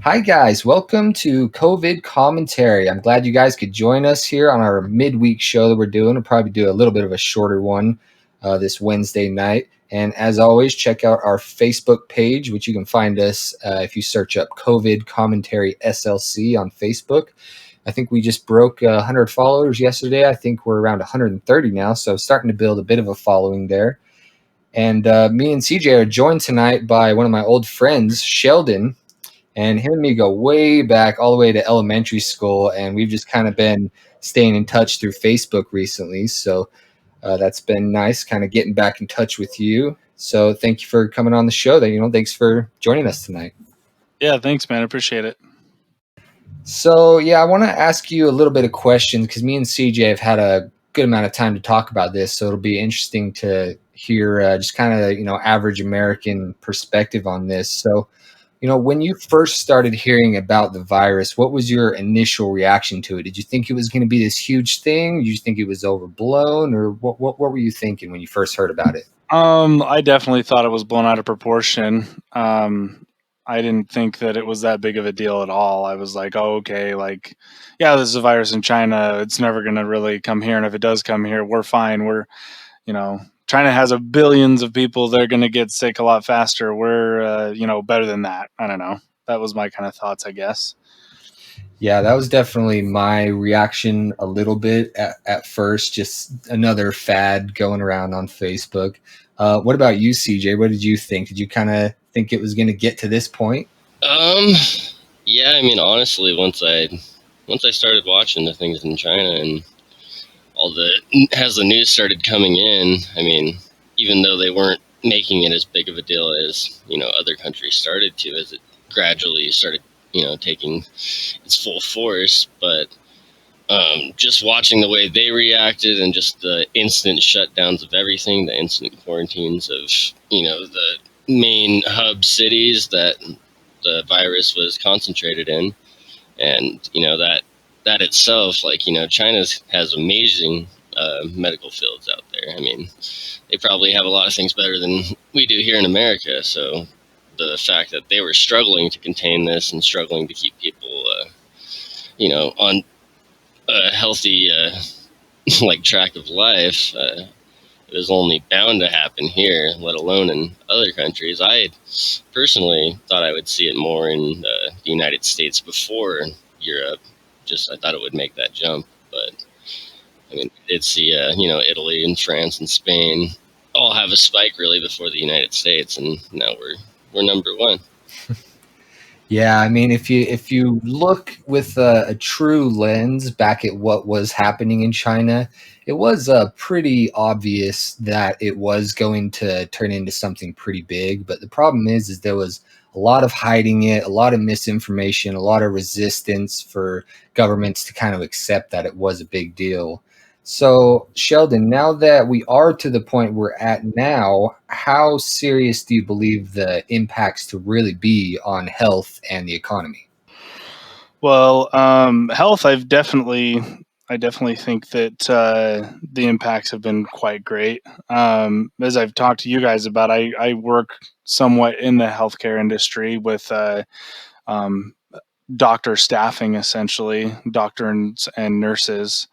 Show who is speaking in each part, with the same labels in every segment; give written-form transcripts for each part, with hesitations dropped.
Speaker 1: Hi, guys. Welcome to COVID Commentary. I'm glad you guys could join us here on our midweek show that we're doing. We'll probably do a little bit of a shorter one this Wednesday night. And as always, check out our Facebook page, which you can find us if you search up COVID Commentary SLC on Facebook. I think we just broke 100 followers yesterday. I think we're around 130 now, so starting to build a bit of a following there. And me and CJ are joined tonight by one of my old friends, Sheldon. And him and me go way back, all the way to elementary school, and we've just kind of been staying in touch through Facebook recently. So that's been nice, kind of getting back in touch with you. So thank you for coming on the show. Thanks for joining us tonight.
Speaker 2: Yeah, thanks, man. I appreciate it.
Speaker 1: So yeah, I want to ask you a little bit of questions because me and CJ have had a good amount of time to talk about this. So it'll be interesting to hear just kind of average American perspective on this. So when you first started hearing about the virus, what was your initial reaction to it? Did you think it was going to be this huge thing? Did you think it was overblown, or what were you thinking when you first heard about it?
Speaker 2: I definitely thought it was blown out of proportion. I didn't think that it was that big of a deal at all. I was like, oh, okay, like, yeah, this is a virus in China. It's never going to really come here. And if it does come here, we're fine. China has billions of people. They're going to get sick a lot faster. We're, better than that. I don't know. That was my kind of thoughts, I guess.
Speaker 1: Yeah, that was definitely my reaction a little bit at first, just another fad going around on Facebook. What about you, CJ? What did you think? Did you kind of think it was going to get to this point?
Speaker 3: Yeah, I mean, honestly, once I started watching the things in China and as the news started coming in, I mean, even though they weren't making it as big of a deal as, other countries started to, as it gradually started, taking its full force, but just watching the way they reacted and just the instant shutdowns of everything, the instant quarantines of, the main hub cities that the virus was concentrated in. And, that itself, like, China has amazing medical fields out there. I mean, they probably have a lot of things better than we do here in America. So the fact that they were struggling to contain this and struggling to keep people, on a healthy like track of life, it was only bound to happen here, let alone in other countries. I personally thought I would see it more in the United States before Europe. Just I thought it would make that jump, but I mean, it's the Italy and France and Spain all have a spike really before the United States, and now we're number one.
Speaker 1: Yeah, I mean, if you look with a true lens back at what was happening in China, it was pretty obvious that it was going to turn into something pretty big. But the problem is there was a lot of hiding it, a lot of misinformation, a lot of resistance for governments to kind of accept that it was a big deal. So, Sheldon, now that we are to the point we're at now, how serious do you believe the impacts to really be on health and the economy?
Speaker 2: Well, health, I definitely think that the impacts have been quite great. As I've talked to you guys about, I work somewhat in the healthcare industry with um, doctor staffing, essentially, doctors and nurses.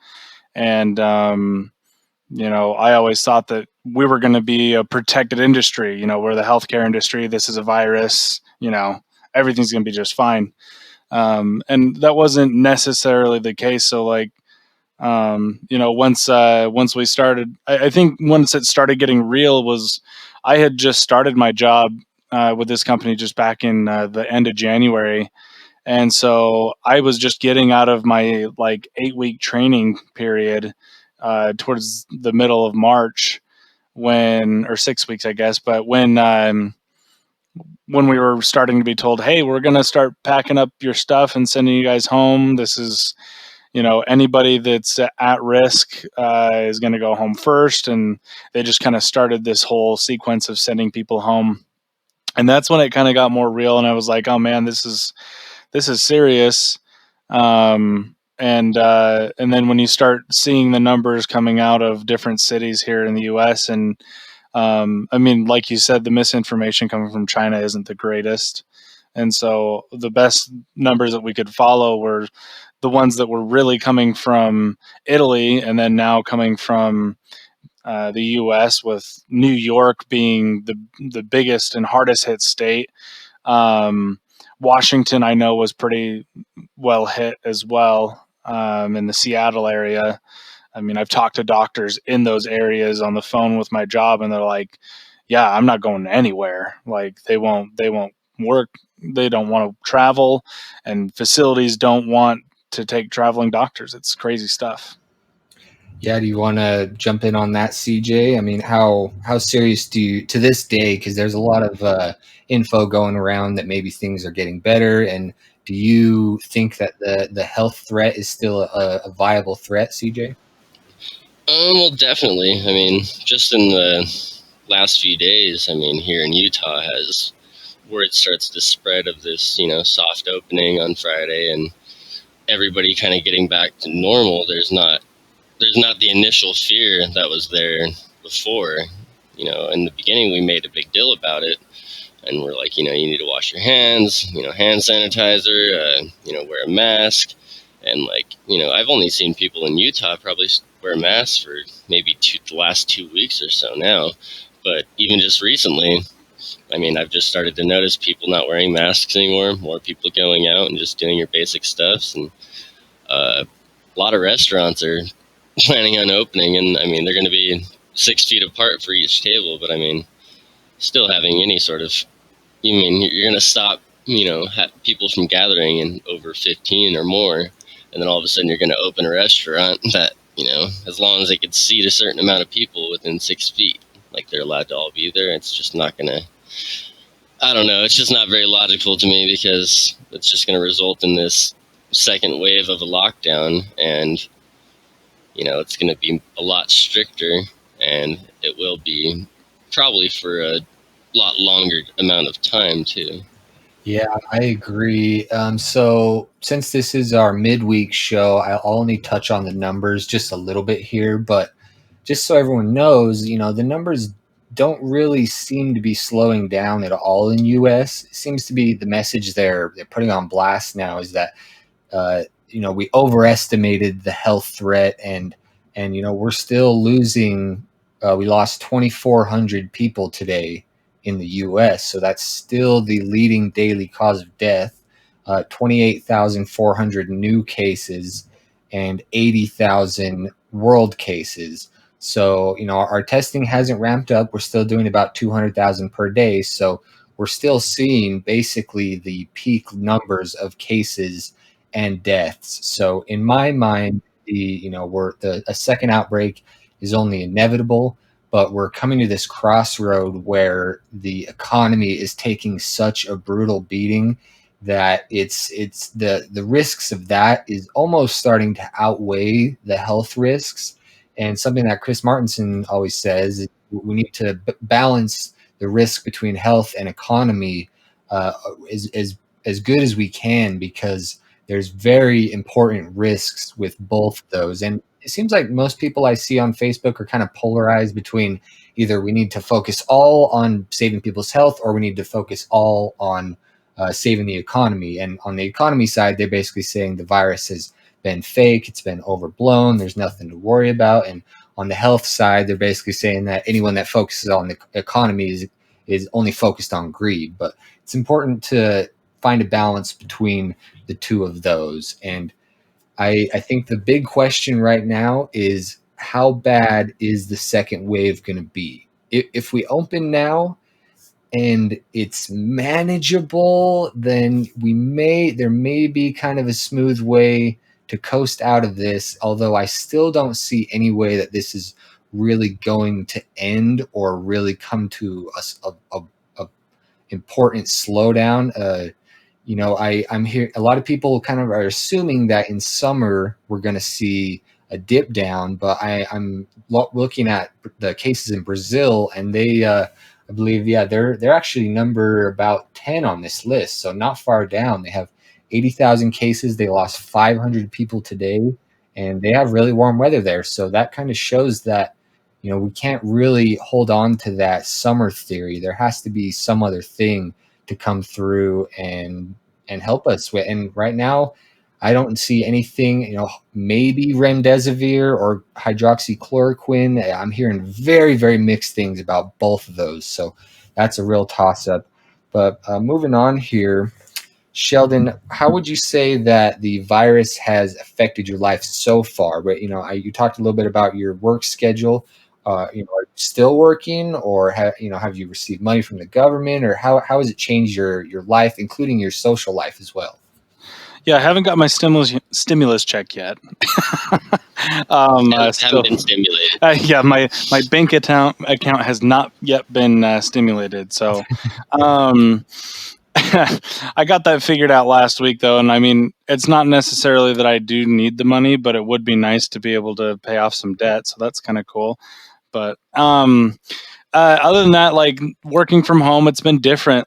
Speaker 2: And, I always thought that we were going to be a protected industry. We're the healthcare industry. This is a virus. Everything's going to be just fine. And that wasn't necessarily the case. So, like, once we started, I think once it started getting real was I had just started my job with this company just back in the end of January. And so I was just getting out of my like 8-week training period towards the middle of March or 6 weeks, I guess. But when we were starting to be told, hey, we're going to start packing up your stuff and sending you guys home. This is, anybody that's at risk is going to go home first. And they just kind of started this whole sequence of sending people home. And that's when it kind of got more real. And I was like, oh man, this is serious. And then when you start seeing the numbers coming out of different cities here in the U.S. I mean, like you said, the misinformation coming from China isn't the greatest. And so the best numbers that we could follow were the ones that were really coming from Italy, and then now coming from the U.S., with New York being the biggest and hardest hit state. Washington, I know, was pretty well hit as well, in the Seattle area. I mean, I've talked to doctors in those areas on the phone with my job, and they're like, "Yeah, I'm not going anywhere. Like, they won't work. They don't want to travel, and facilities don't want to take traveling doctors. It's crazy stuff."
Speaker 1: Yeah, do you want to jump in on that, CJ? I mean, how serious do you, to this day, because there's a lot of info going around that maybe things are getting better, and do you think that the health threat is still a viable threat, CJ?
Speaker 3: Well, definitely. I mean, just in the last few days, I mean, here in Utah has word starts to spread of this, soft opening on Friday, and everybody kind of getting back to normal. There's not the initial fear that was there before. In the beginning, we made a big deal about it, and we're like, you need to wash your hands, hand sanitizer, wear a mask. And I've only seen people in Utah probably wear masks for maybe the last 2 weeks or so now. But even just recently, I mean, I've just started to notice people not wearing masks anymore, more people going out and just doing your basic stuffs. And a lot of restaurants are planning on opening, and I mean, they're going to be 6 feet apart for each table, but I mean, still having any sort of, you're going to stop, people from gathering in over 15 or more, and then all of a sudden you're going to open a restaurant that, as long as they could seat a certain amount of people within 6 feet, like they're allowed to all be there. It's just not going to, I don't know, it's just not very logical to me, because it's just going to result in this second wave of a lockdown, and it's going to be a lot stricter, and it will be probably for a lot longer amount of time too.
Speaker 1: Yeah, I agree. So since this is our midweek show, I'll only touch on the numbers just a little bit here, but just so everyone knows, the numbers don't really seem to be slowing down at all in US. It seems to be the message they're putting on blast now is that we overestimated the health threat, and we're still losing. We lost 2,400 people today in the U.S., so that's still the leading daily cause of death. 28,400 new cases and 80,000 world cases. So our testing hasn't ramped up. We're still doing about 200,000 per day. So we're still seeing basically the peak numbers of cases and deaths. So in my mind, a second outbreak is only inevitable, but we're coming to this crossroad where the economy is taking such a brutal beating that it's the risks of that is almost starting to outweigh the health risks. And something that Chris Martenson always says is we need to balance the risk between health and economy as good as we can, because there's very important risks with both of those. And it seems like most people I see on Facebook are kind of polarized between either we need to focus all on saving people's health or we need to focus all on saving the economy. And on the economy side, they're basically saying the virus has been fake, it's been overblown, there's nothing to worry about. And on the health side, they're basically saying that anyone that focuses on the economy is only focused on greed. But it's important to find a balance between the two of those. And I think the big question right now is how bad is the second wave going to be? If we open now and it's manageable, then there may be kind of a smooth way to coast out of this, although I still don't see any way that this is really going to end or really come to a important slowdown. I'm here. A lot of people kind of are assuming that in summer we're going to see a dip down, but I'm looking at the cases in Brazil, and I believe, yeah, they're actually number about 10 on this list, so not far down. They have 80,000 cases. They lost 500 people today, and they have really warm weather there. So that kind of shows that we can't really hold on to that summer theory. There has to be some other thing to come through and help us with. And right now, I don't see anything, maybe remdesivir or hydroxychloroquine. I'm hearing very, very mixed things about both of those. So that's a real toss up. But moving on here, Sheldon, how would you say that the virus has affected your life so far? But you talked a little bit about your work schedule. Are you still working, or have you received money from the government, or how has it changed your life, including your social life as well?
Speaker 2: Yeah, I haven't got my stimulus check yet.
Speaker 3: Haven't been stimulated.
Speaker 2: Yeah, my bank account has not yet been stimulated. So, I got that figured out last week, though, and I mean, it's not necessarily that I do need the money, but it would be nice to be able to pay off some debt. So that's kind of cool. But other than that, like working from home, it's been different.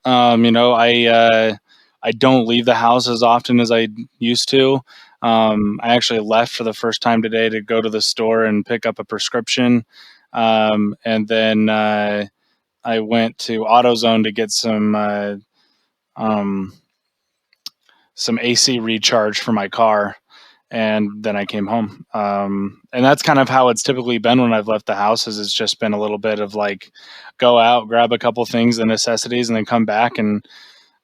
Speaker 2: I don't leave the house as often as I used to. I actually left for the first time today to go to the store and pick up a prescription, and then I went to AutoZone to get some AC recharge for my car, and then I came home. And that's kind of how it's typically been when I've left the house. Is it's just been a little bit of like go out, grab a couple things, the necessities, and then come back and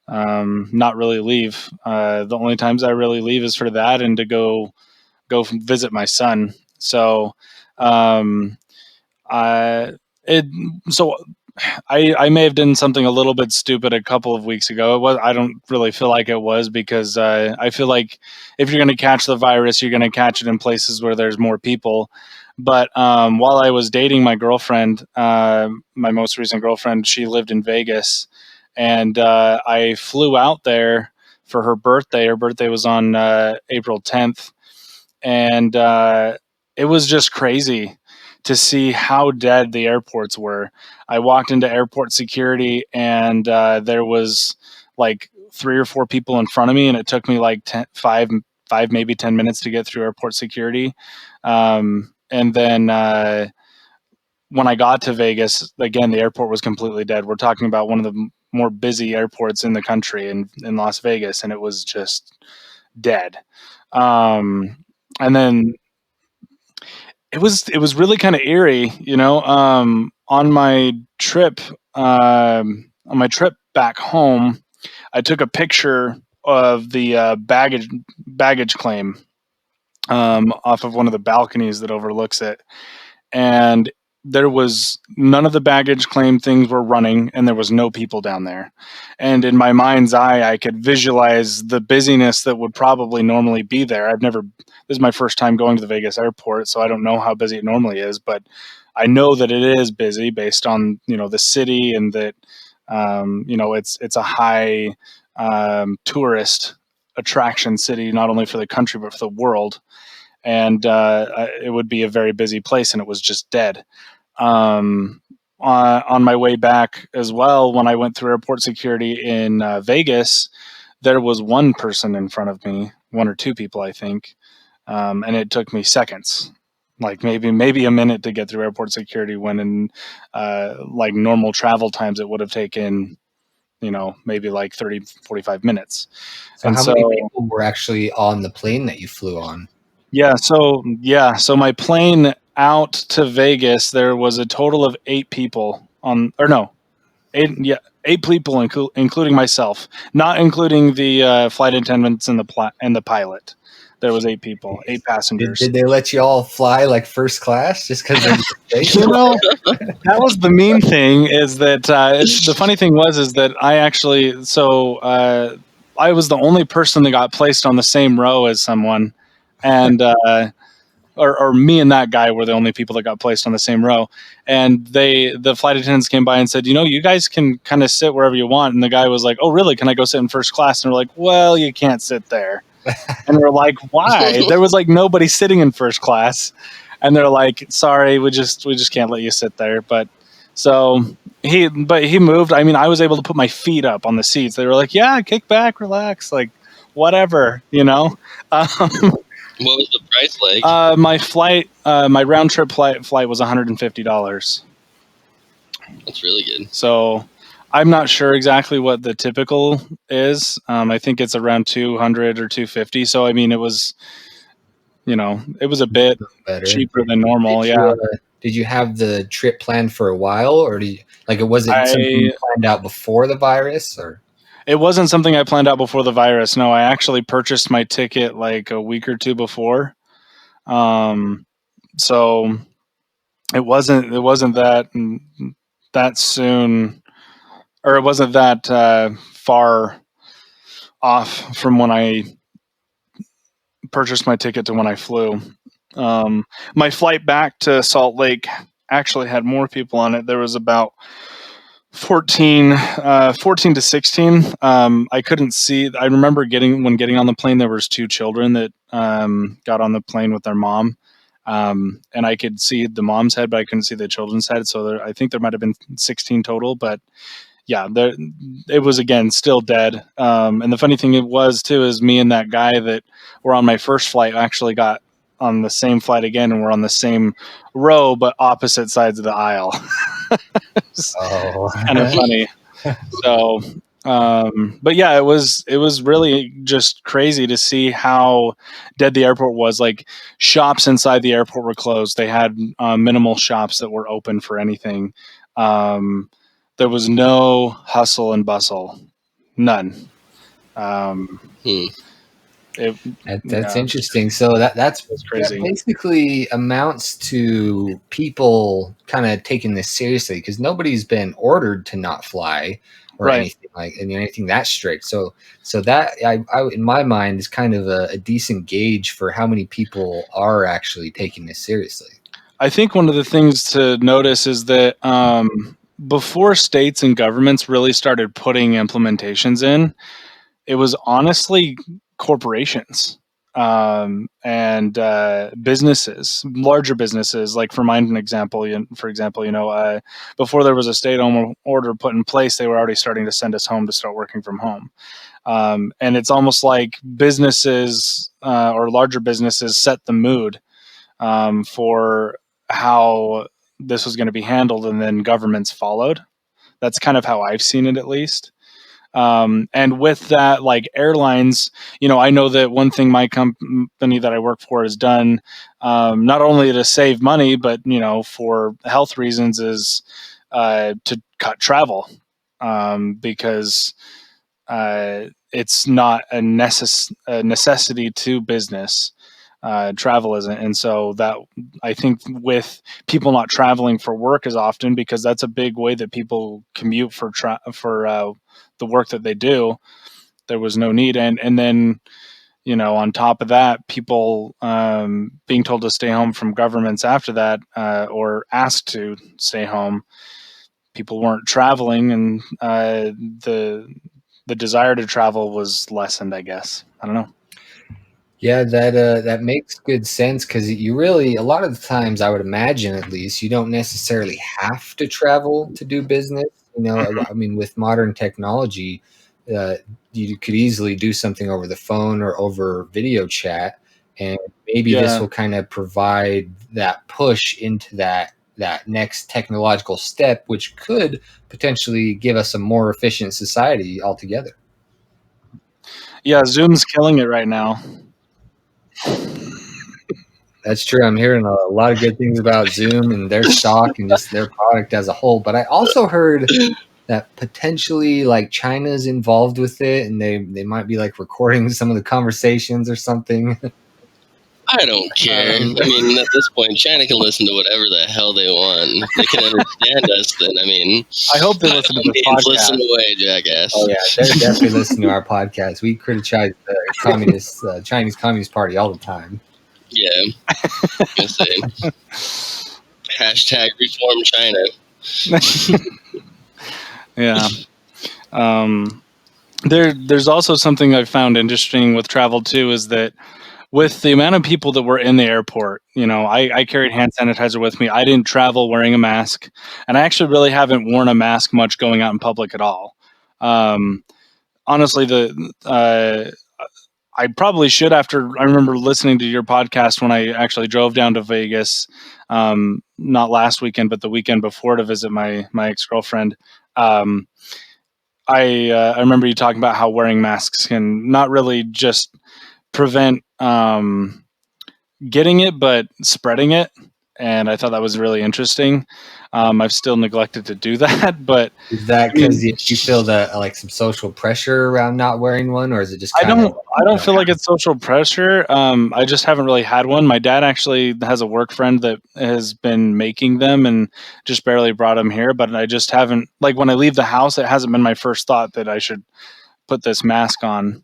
Speaker 2: not really leave. The only times I really leave is for that and to go visit my son. So um, I it so I may have done something a little bit stupid a couple of weeks ago. I don't really feel like it was, because I feel like if you're going to catch the virus, you're going to catch it in places where there's more people. But while I was dating my girlfriend, my most recent girlfriend, she lived in Vegas, and I flew out there for her birthday. Her birthday was on April 10th, and it was just crazy to see how dead the airports were. I walked into airport security, and there was like 3 or 4 people in front of me, and it took me like 5 maybe 10 minutes to get through airport security. And then when I got to Vegas, again, the airport was completely dead. We're talking about one of the more busy airports in the country, in Las Vegas, and it was just dead. And then it was really kind of eerie, on my trip back home. I took a picture of the baggage claim off of one of the balconies that overlooks it, and there was none of the baggage claim things were running, and there was no people down there. And in my mind's eye, I could visualize the busyness that would probably normally be there. This is my first time going to the Vegas airport, so I don't know how busy it normally is, but I know that it is busy based on, the city, and that, it's a high tourist attraction city, not only for the country, but for the world. And it would be a very busy place, and it was just dead. On my way back as well, when I went through airport security in Vegas, there was one person in front of me, 1 or 2 people, I think, and it took me seconds, like maybe a minute to get through airport security, when in like normal travel times it would have taken, maybe like 30, 45 minutes.
Speaker 1: So how many people were actually on the plane that you flew on?
Speaker 2: So my plane out to Vegas, there was a total of 8 people on, or no, 8 people, including myself, not including the flight attendants and the pilot. There was 8 people, 8 passengers.
Speaker 1: Did they let you all fly like first class just because?
Speaker 2: That was the mean thing. Is that the funny thing is that I actually I was the only person that got placed on the same row as someone, and or me and that guy were the only people that got placed on the same row. And the flight attendants came by and said, you guys can kind of sit wherever you want. And the guy was like, oh, really? Can I go sit in first class? And we're like, well, you can't sit there. And we're like, why? There was like nobody sitting in first class. And they're like, sorry, we just can't let you sit there. But so he moved. I mean, I was able to put my feet up on the seats. They were like, yeah, kick back, relax, like whatever,
Speaker 3: What was the price like?
Speaker 2: My round trip flight was $150.
Speaker 3: That's really good.
Speaker 2: So I'm not sure exactly what the typical is. I think it's around 200 or 250. So I mean, it was a bit
Speaker 1: Better.
Speaker 2: cheaper than normal.
Speaker 1: Did
Speaker 2: Yeah.
Speaker 1: did you have the trip planned for a while, or was it something you
Speaker 2: I
Speaker 1: planned out before the virus, or?
Speaker 2: It wasn't something I planned out before the virus. No, I actually purchased my ticket like a week or two before. So it wasn't that soon, or it wasn't that far off from when I purchased my ticket to when I flew. My flight back to Salt Lake actually had more people on it. There was about 14 to 16. I couldn't see. I remember getting on the plane, there was two children that got on the plane with their mom. And I could see the mom's head, but I couldn't see the children's head. So I think there might have been 16 total, but yeah, it was, again, still dead. And the funny thing it was too is me and that guy that were on my first flight actually got on the same flight again, and we're on the same row but opposite sides of the aisle. It's
Speaker 1: Oh,
Speaker 2: kind of funny. So, but yeah, it was really just crazy to see how dead the airport was. Like, shops inside the airport were closed. They had minimal shops that were open for anything. There was no hustle and bustle, none. Um,
Speaker 3: Hmm.
Speaker 1: that's
Speaker 2: yeah,
Speaker 1: interesting. So that
Speaker 2: it's crazy.
Speaker 1: basically amounts to people kind of taking this seriously, because nobody's been ordered to not fly or
Speaker 2: Right.
Speaker 1: anything that strict. So that I in my mind is kind of a decent gauge for how many people are actually taking this seriously.
Speaker 2: I think one of the things to notice is that before states and governments really started putting implementations in, it was honestly corporations and businesses, larger businesses. Like, for an example, before there was a stay-at-home order put in place, they were already starting to send us home to start working from home. And it's almost like businesses or larger businesses set the mood for how this was going to be handled, and then governments followed. That's kind of how I've seen it, at least. And with that, like airlines, I know that one thing my company that I work for has done, not only to save money, but for health reasons, is to cut travel, because it's not a necessity to business. Travel isn't, and so that, I think, with people not traveling for work as often, because that's a big way that people commute for the work that they do, there was no need. And then on top of that, people being told to stay home from governments after that, or asked to stay home, people weren't traveling, and the desire to travel was lessened, I guess. I don't know.
Speaker 1: Yeah, that makes good sense, because you really, a lot of the times, I would imagine, at least, you don't necessarily have to travel to do business. I mean, with modern technology, uh, you could easily do something over the phone or over video chat, and maybe this
Speaker 2: Yeah.
Speaker 1: will kind of provide that push into that next technological step, which could potentially give us a more efficient society altogether.
Speaker 2: Yeah, Zoom's killing it right now.
Speaker 1: That's true. I'm hearing a lot of good things about Zoom and their stock and just their product as a whole. But I also heard that potentially, like, China's involved with it, and they might be like recording some of the conversations or something.
Speaker 3: I don't care.
Speaker 2: Um,
Speaker 3: I mean, at this point, China can listen to whatever the hell they want. If they can understand us, then, I mean,
Speaker 2: I hope they listen to this
Speaker 3: listen
Speaker 2: podcast.
Speaker 3: away, jackass.
Speaker 1: Oh yeah, they're definitely listening to our podcast. We criticize the Chinese Communist Party all the time.
Speaker 3: Yeah. I was gonna say, hashtag reform China.
Speaker 2: Yeah. There's also something I've found interesting with travel too, is that with the amount of people that were in the airport, I carried hand sanitizer with me. I didn't travel wearing a mask, and I actually really haven't worn a mask much going out in public at all. Honestly, I probably should, after I remember listening to your podcast when I actually drove down to Vegas, not last weekend, but the weekend before, to visit my ex-girlfriend. I remember you talking about how wearing masks can not really just prevent getting it, but spreading it. And I thought that was really interesting. I've still neglected to do that, but
Speaker 1: Is that
Speaker 2: I mean,
Speaker 1: because you feel that like some social pressure around not wearing one, or is it just
Speaker 2: I
Speaker 1: kind of
Speaker 2: don't I don't feel like it's social pressure. I just haven't really had one. My dad actually has a work friend that has been making them and just barely brought them here, but I just haven't, like, when I leave the house, it hasn't been my first thought that I should put this mask on.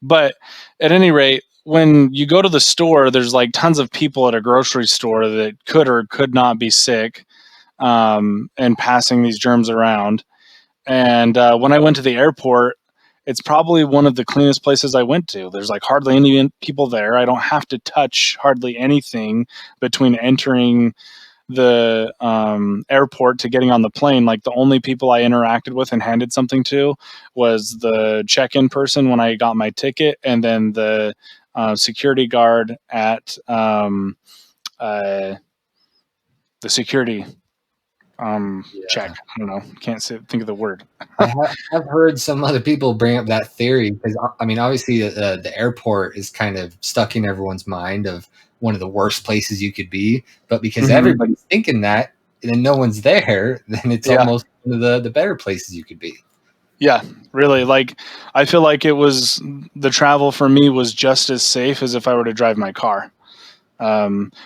Speaker 2: But at any rate, when you go to the store, there's like tons of people at a grocery store that could or could not be sick, and passing these germs around. And when I went to the airport, it's probably one of the cleanest places I went to. There's like hardly any people there. I don't have to touch hardly anything between entering the airport to getting on the plane. Like, the only people I interacted with and handed something to was the check-in person when I got my ticket, and then the security guard at the security check. I don't know. Can't think of the word.
Speaker 1: I've heard some other people bring up that theory because I mean, obviously, the airport is kind of stuck in everyone's mind of one of the worst places you could be. But because everybody's thinking that, and then no one's there, then it's
Speaker 2: Yeah.
Speaker 1: almost one of the better places you could be.
Speaker 2: Yeah, really. Like, I feel like the travel for me was just as safe as if I were to drive my car.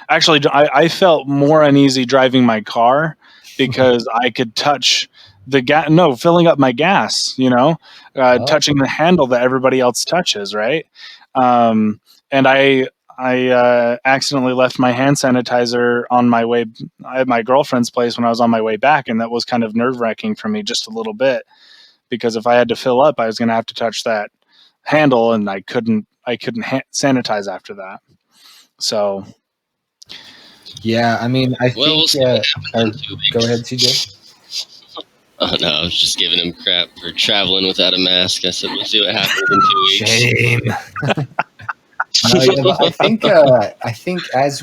Speaker 2: Actually, I felt more uneasy driving my car because I could touch the gas. No, filling up my gas.
Speaker 1: Oh,
Speaker 2: Touching the handle that everybody else touches, right? And I accidentally left my hand sanitizer on my way at my girlfriend's place when I was on my way back, and that was kind of nerve wracking for me just a little bit, because if I had to fill up, I was going to have to touch that handle, and I couldn't sanitize after that. So.
Speaker 1: yeah. I mean, I
Speaker 3: Well, we'll
Speaker 1: think.
Speaker 3: see what happens in 2 weeks.
Speaker 1: Go ahead, CJ.
Speaker 3: Oh no, I was just giving him crap for traveling without a mask. I said, we'll see what happens in 2 weeks.
Speaker 1: Shame. No, yeah, but I think as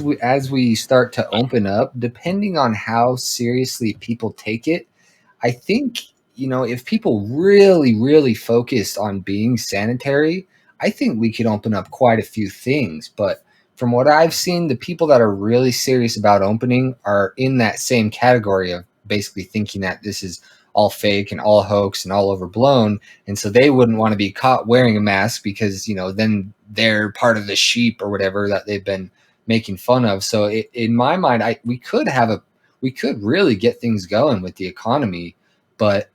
Speaker 1: we start to open up, depending on how seriously people take it, I think, if people really, really focused on being sanitary, I think we could open up quite a few things. But from what I've seen, the people that are really serious about opening are in that same category of basically thinking that this is all fake and all hoax and all overblown. And so they wouldn't want to be caught wearing a mask because, then they're part of the sheep or whatever that they've been making fun of. So in my mind, we could really get things going with the economy, but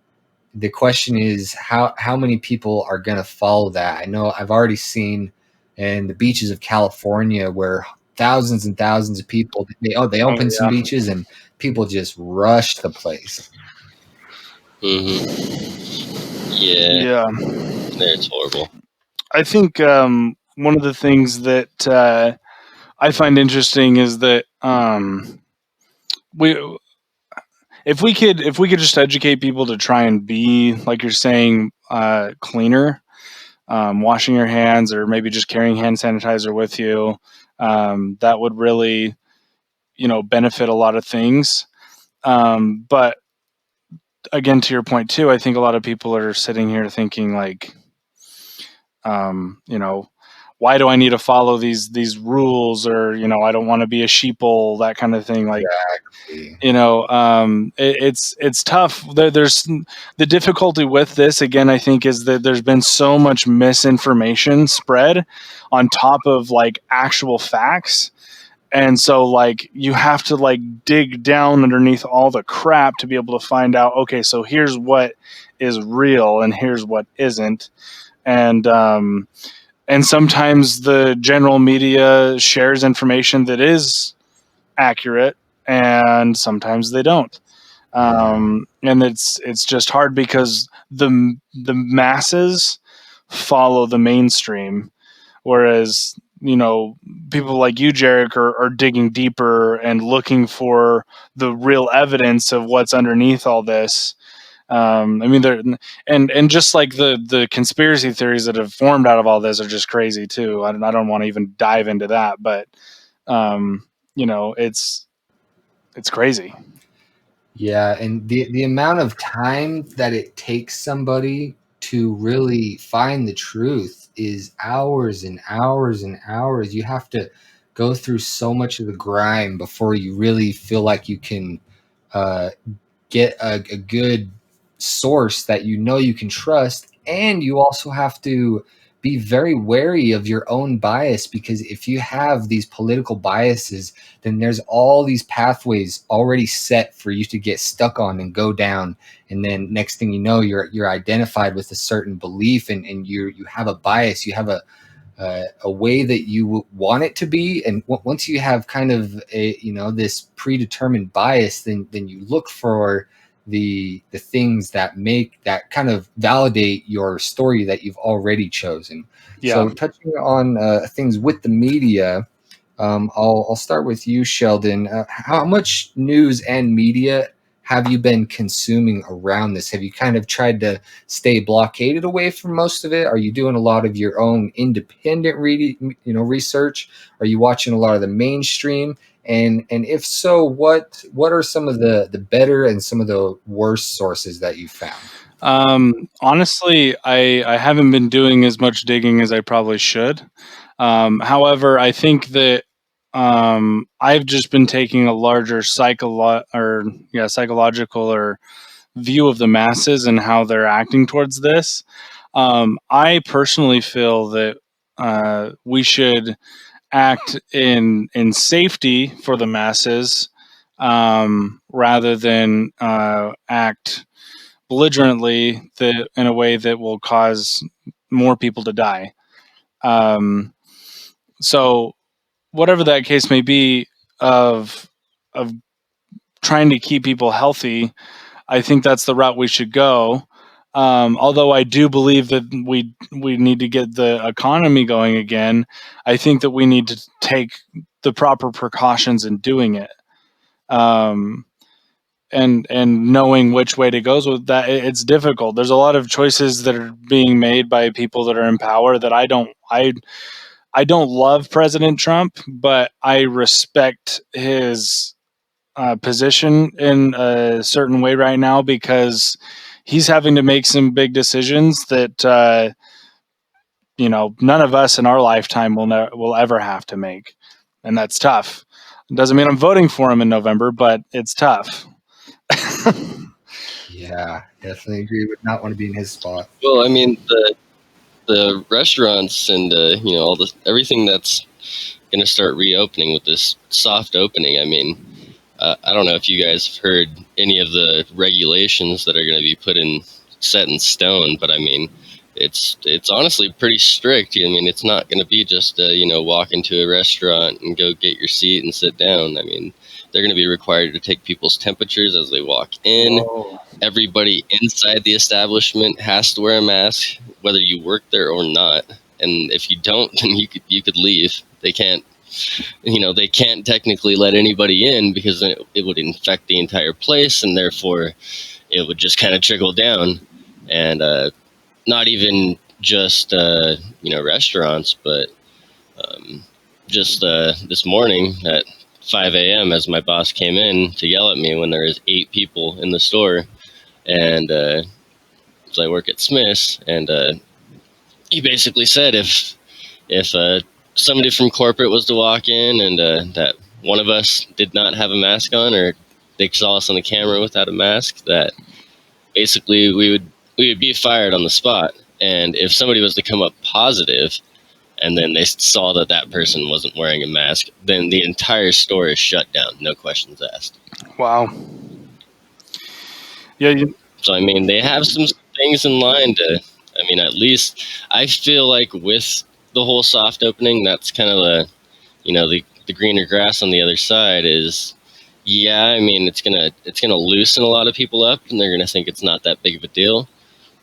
Speaker 1: the question is how many people are going to follow that. I know I've already seen in the beaches of California where thousands and thousands of people they opened some beaches and people just rushed the place.
Speaker 3: Yeah,
Speaker 2: Yeah.
Speaker 3: it's horrible.
Speaker 2: I think one of the things that I find interesting is that we if we could just educate people to try and be, like you're saying, cleaner, washing your hands, or maybe just carrying hand sanitizer with you, that would really benefit a lot of things. But again, to your point too, I think a lot of people are sitting here thinking like, why do I need to follow these rules, or I don't want to be a sheeple, that kind of thing. Like,
Speaker 1: Exactly.
Speaker 2: it's tough. There's the difficulty with this again, I think, is that there's been so much misinformation spread on top of like actual facts. And so like you have to like dig down underneath all the crap to be able to find out, okay, so here's what is real and here's what isn't. And sometimes the general media shares information that is accurate, and sometimes they don't. And it's just hard because the masses follow the mainstream, whereas people like you, Jarek, are digging deeper and looking for the real evidence of what's underneath all this. I mean, and just like the conspiracy theories that have formed out of all this are just crazy too. I don't want to even dive into that, but it's crazy.
Speaker 1: Yeah, and the amount of time that it takes somebody to really find the truth is hours and hours and hours. You have to go through so much of the grime before you really feel like you can uh, get a good source that you know you can trust. And you also have to be very wary of your own bias, because if you have these political biases, then there's all these pathways already set for you to get stuck on and go down. And then next thing you know, you're identified with a certain belief, and you have a bias, you have a way that you want it to be. And once you have kind of a, this predetermined bias, then you look for the things that kind of validate your story that you've already chosen.
Speaker 2: Yeah.
Speaker 1: So touching on things with the media, I'll start with you, Sheldon. How much news and media have you been consuming around this? Have you kind of tried to stay blockaded away from most of it? Are you doing a lot of your own independent research? Are you watching a lot of the mainstream? And if so, what are some of the better and some of the worst sources that you found?
Speaker 2: Honestly, I haven't been doing as much digging as I probably should. However, I think that I've just been taking a larger psychological or view of the masses and how they're acting towards this. I personally feel that we should act in safety for the masses, rather than act belligerently in a way that will cause more people to die. Um, so whatever that case may be, of trying to keep people healthy, I think that's the route we should go. Although I do believe that we need to get the economy going again, I think that we need to take the proper precautions in doing it. Um, and knowing which way to go with that, it's difficult. There's a lot of choices that are being made by people that are in power that I don't love President Trump, but I respect his position in a certain way right now, because he's having to make some big decisions that none of us in our lifetime will ever have to make, and that's tough. It doesn't mean I'm voting for him in November, but it's tough.
Speaker 1: Yeah, definitely agree. Would not want to be in his spot.
Speaker 3: Well, I mean, the restaurants and all this, everything that's going to start reopening with this soft opening. I mean, I don't know if you guys have heard any of the regulations that are going to be set in stone, but I mean, it's honestly pretty strict. I mean, it's not going to be just walk into a restaurant and go get your seat and sit down. I mean, they're going to be required to take people's temperatures as they walk in.
Speaker 2: Whoa.
Speaker 3: Everybody inside the establishment has to wear a mask, whether you work there or not. And if you don't, then you could leave. They can't technically let anybody in, because it would infect the entire place, and therefore it would just kind of trickle down. And not even just restaurants, but just this morning at 5 a.m. as my boss came in to yell at me when there was 8 people in the store, and so I work at Smith's, and he basically said if somebody from corporate was to walk in and that one of us did not have a mask on, or they saw us on the camera without a mask, that basically we would be fired on the spot. And if somebody was to come up positive and then they saw that person wasn't wearing a mask, then the entire store is shut down, no questions asked.
Speaker 2: Wow. Yeah.
Speaker 3: So I mean, they have some things in line to, I mean, at least I feel like with the whole soft opening, that's kind of the greener grass on the other side is, yeah, I mean, it's gonna loosen a lot of people up, and they're gonna think it's not that big of a deal.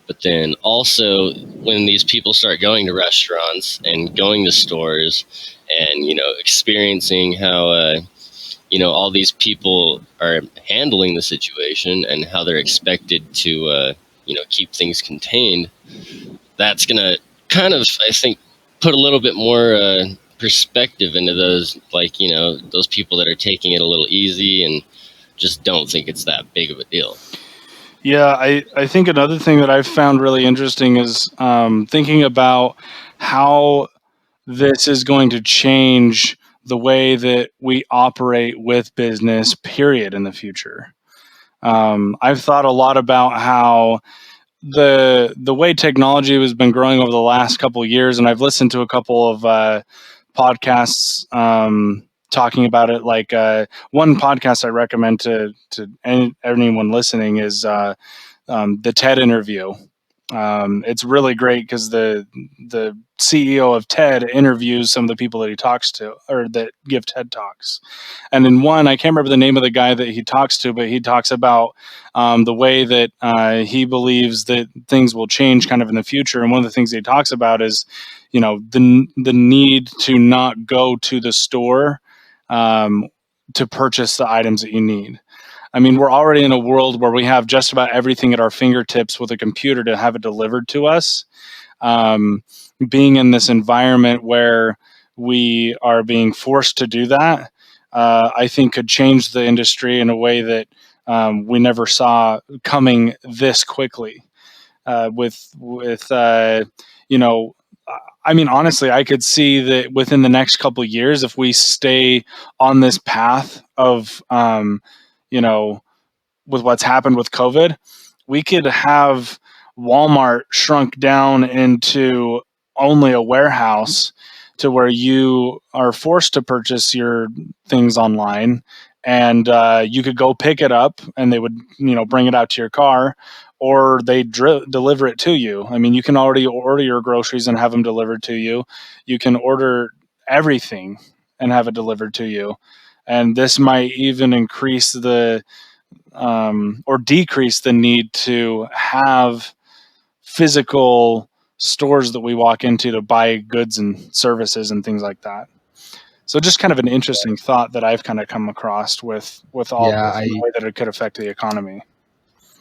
Speaker 3: But then also, when these people start going to restaurants and going to stores and experiencing how all these people are handling the situation and how they're expected to keep things contained, that's gonna kind of, I think, put a little bit more perspective into those, those people that are taking it a little easy and just don't think it's that big of a deal.
Speaker 2: Yeah, I think another thing that I've found really interesting is thinking about how this is going to change the way that we operate with business, period, in the future. I've thought a lot about how the way technology has been growing over the last couple of years, and I've listened to a couple of podcasts talking about it. Like one podcast I recommend to anyone listening is the TED interview. It's really great because the CEO of TED interviews some of the people that he talks to or that give TED Talks. And in one, I can't remember the name of the guy that he talks to, but he talks about the way that he believes that things will change kind of in the future. And one of the things he talks about is, the need to not go to the store to purchase the items that you need. I mean, we're already in a world where we have just about everything at our fingertips with a computer to have it delivered to us. Being in this environment where we are being forced to do that, I think could change the industry in a way that we never saw coming this quickly. I mean, honestly, I could see that within the next couple of years, if we stay on this path of, with what's happened with COVID, we could have Walmart shrunk down into only a warehouse to where you are forced to purchase your things online, and you could go pick it up and they would bring it out to your car, or they deliver it to you. I mean, you can already order your groceries and have them delivered to you. You can order everything and have it delivered to you, and this might even increase the or decrease the need to have physical stores that we walk into to buy goods and services and things like that. So just kind of an interesting thought that I've kind of come across with all
Speaker 1: Yeah,
Speaker 2: this and the way that it could affect the economy.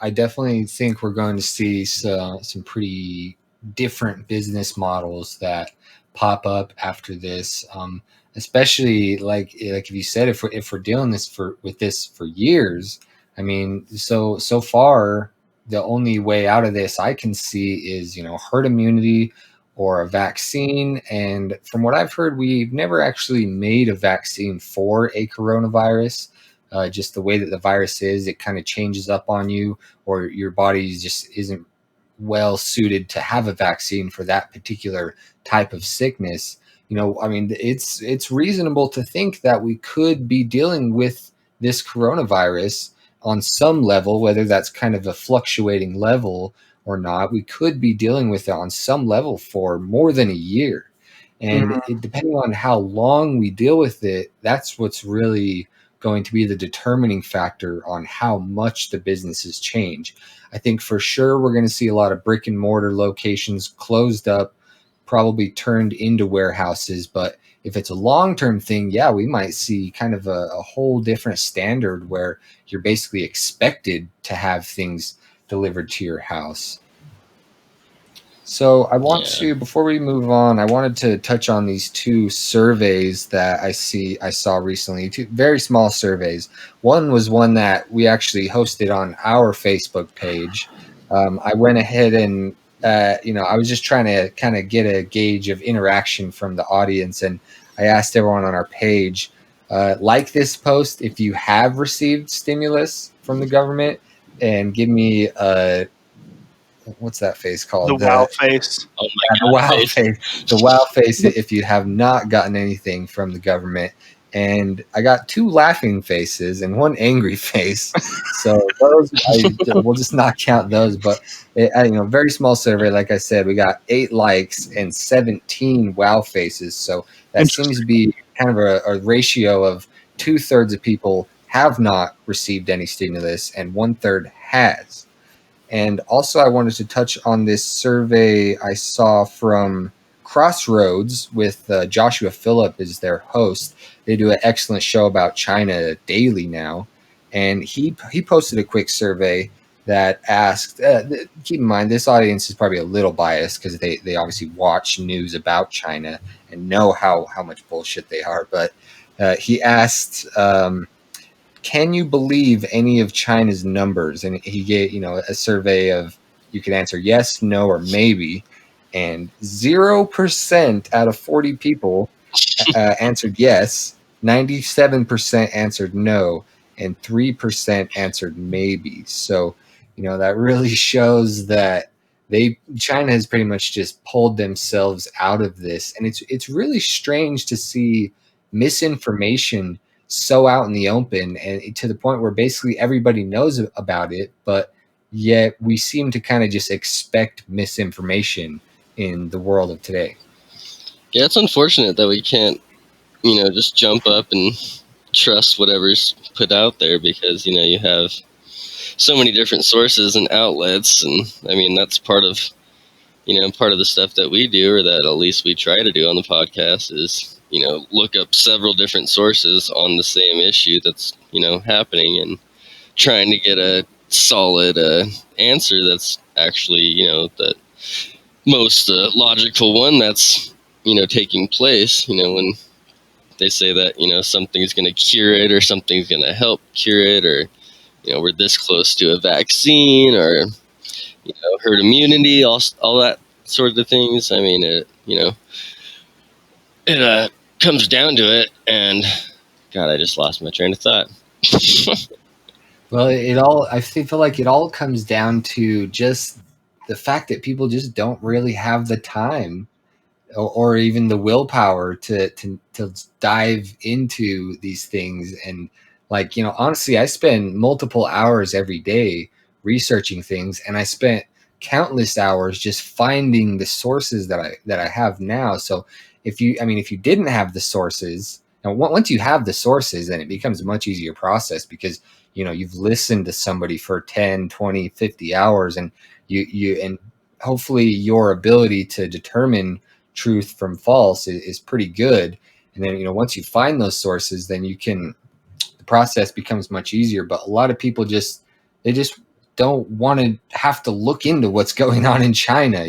Speaker 1: I definitely think we're going to see some pretty different business models that pop up after this. Especially like if you said, if we're dealing with this for years, I mean, so far the only way out of this I can see is herd immunity or a vaccine. And from what I've heard, we've never actually made a vaccine for a coronavirus. Just the way that the virus is, it kind of changes up on you, or your body just isn't well suited to have a vaccine for that particular type of sickness. I mean, it's reasonable to think that we could be dealing with this coronavirus on some level, whether that's kind of a fluctuating level or not. We could be dealing with it on some level for more than a year. And depending on how long we deal with it, that's what's really going to be the determining factor on how much the businesses change. I think for sure we're going to see a lot of brick and mortar locations closed up, probably turned into warehouses. But if it's a long-term thing, yeah, we might see kind of a whole different standard where you're basically expected to have things delivered to your house. So I want to, before we move on, I wanted to touch on these two surveys that I saw recently, two very small surveys. One was one that we actually hosted on our Facebook page. I went ahead and, I was just trying to kind of get a gauge of interaction from the audience. And I asked everyone on our page, like this post if you have received stimulus from the government, and give me a, what's that face called?
Speaker 2: The wow face.
Speaker 3: Oh
Speaker 1: the wow face. The wow face if you have not gotten anything from the government. And I got two laughing faces and one angry face. So those, we'll just not count those. But very small survey. Like I said, we got 8 likes and 17 wow faces. So that seems to be kind of a ratio of 2/3 of people have not received any stimulus and 1/3 has. And also, I wanted to touch on this survey I saw from Crossroads with Joshua Phillip as their host. They do an excellent show about China daily now. And he posted a quick survey that asked, keep in mind, this audience is probably a little biased because they obviously watch news about China and know how much bullshit they are. But he asked, can you believe any of China's numbers? And he gave, a survey of, you could answer yes, no, or maybe. And 0% out of 40 people answered yes, 97% answered no, and 3% answered maybe. So, that really shows that China has pretty much just pulled themselves out of this. And it's really strange to see misinformation so out in the open, and to the point where basically everybody knows about it, but yet we seem to kind of just expect misinformation in the world of today.
Speaker 3: Yeah, it's unfortunate that we can't, just jump up and trust whatever's put out there, because, you have so many different sources and outlets. And I mean, that's part of the stuff that we do, or that at least we try to do on the podcast, is, look up several different sources on the same issue that's, happening, and trying to get a solid answer that's actually, the most logical one that's, taking place, when they say that, something's going to cure it, or something's going to help cure it, or, we're this close to a vaccine, or, herd immunity, all that sort of things. I mean, it comes down to it, and God, I just lost my train of thought.
Speaker 1: Well, I feel like it all comes down to just the fact that people just don't really have the time or even the willpower to dive into these things. And like, honestly, I spend multiple hours every day researching things, and I spent countless hours just finding the sources that I have now. So if you didn't have the sources, and once you have the sources, then it becomes a much easier process, because you've listened to somebody for 10, 20, 50 hours, and and hopefully your ability to determine truth from false is pretty good. And then once you find those sources, then the process becomes much easier. But a lot of people they just don't want to have to look into what's going on in China.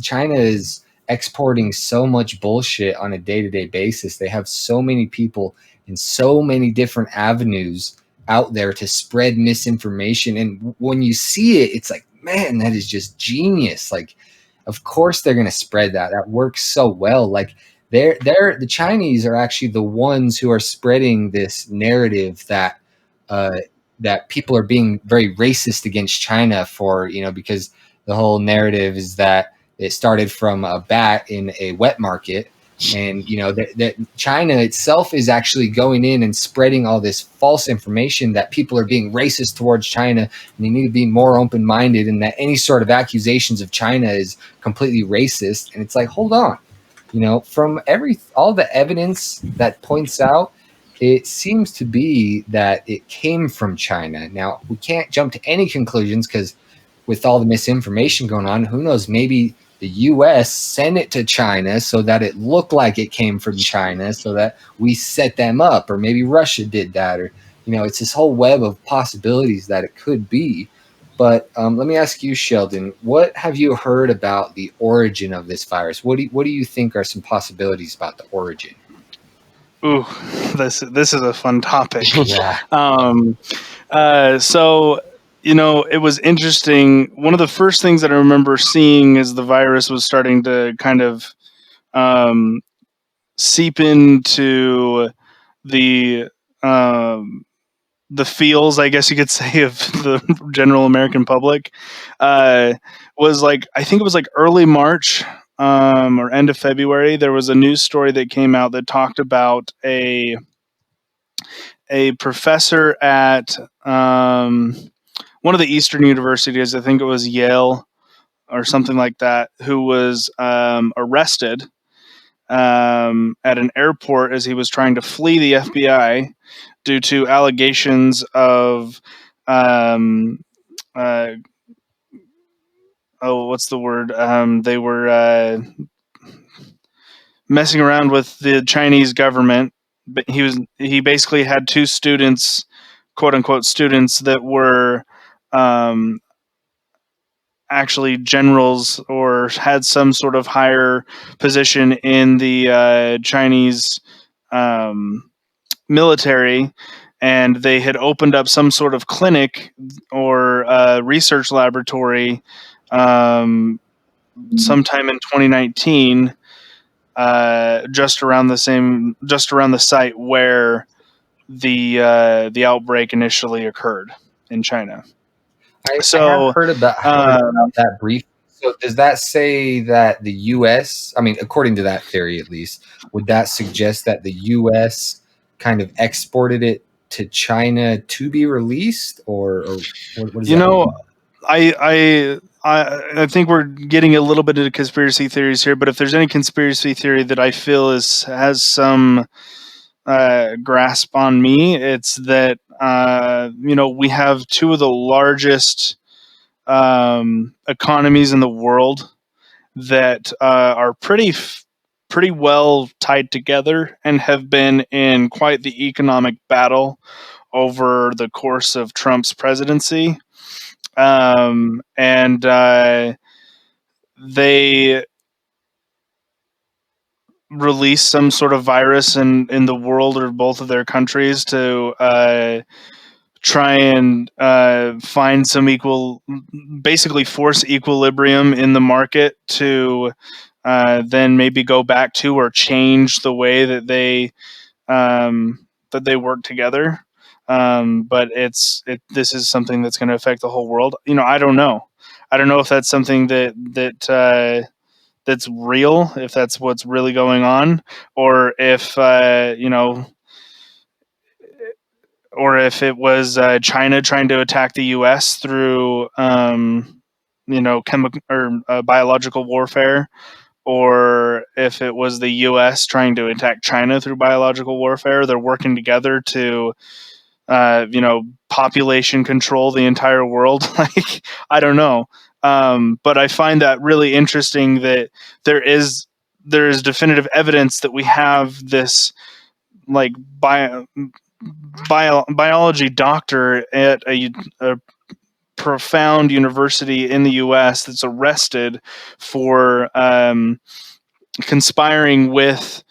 Speaker 1: China is exporting so much bullshit on a day-to-day basis. They have so many people in so many different avenues out there to spread misinformation, and when you see it, it's like, man, that is just genius. Like, of course they're going to spread that works so well. Like, the Chinese are actually the ones who are spreading this narrative that that people are being very racist against China for, because the whole narrative is that it started from a bat in a wet market. And that China itself is actually going in and spreading all this false information that people are being racist towards China, and they need to be more open-minded, and that any sort of accusations of China is completely racist. And it's like, hold on, from all the evidence that points out, it seems to be that it came from China. Now, we can't jump to any conclusions, because with all the misinformation going on, who knows, maybe the U.S. sent it to China so that it looked like it came from China, so that we set them up, or maybe Russia did that, or it's this whole web of possibilities that it could be. But let me ask you, Sheldon, what have you heard about the origin of this virus? What do you think are some possibilities about the origin?
Speaker 2: Ooh, this is a fun topic.
Speaker 1: Yeah.
Speaker 2: So, it was interesting. One of the first things that I remember seeing as the virus was starting to kind of seep into the feels, I guess you could say, of the general American public, was like, I think it was like early March or end of February. There was a news story that came out that talked about a professor at one of the Eastern universities, I think it was Yale or something like that, who was arrested at an airport as he was trying to flee the FBI due to allegations of what's the word? They were messing around with the Chinese government. But he basically had two students, quote unquote students, that were actually generals or had some sort of higher position in the Chinese military, and they had opened up some sort of clinic or research laboratory sometime in 2019, just around the site where the outbreak initially occurred in China.
Speaker 1: I have
Speaker 2: So,
Speaker 1: heard about that brief. So does that say that the U.S., I mean, according to that theory at least, would that suggest that the U.S. kind of exported it to China to be released, or what does
Speaker 2: you
Speaker 1: that mean?
Speaker 2: know, I think we're getting a little bit into conspiracy theories here, but if there's any conspiracy theory that I feel has some grasp on me, it's that we have two of the largest economies in the world that are pretty well tied together and have been in quite the economic battle over the course of Trump's presidency. And they released some sort of virus in the world or both of their countries to try and find some basically force equilibrium in the market to then maybe go back to or change the way that they work together. But this is something that's going to affect the whole world. I don't know. I don't know if that's something that's real, if that's what's really going on, or if or if it was China trying to attack the U.S. through chemical or biological warfare, or if it was the U.S. trying to attack China through biological warfare. They're working together to population control the entire world. Like, I don't know. But I find that really interesting that there is definitive evidence that we have this like biology doctor at a profound university in the U.S. that's arrested for conspiring with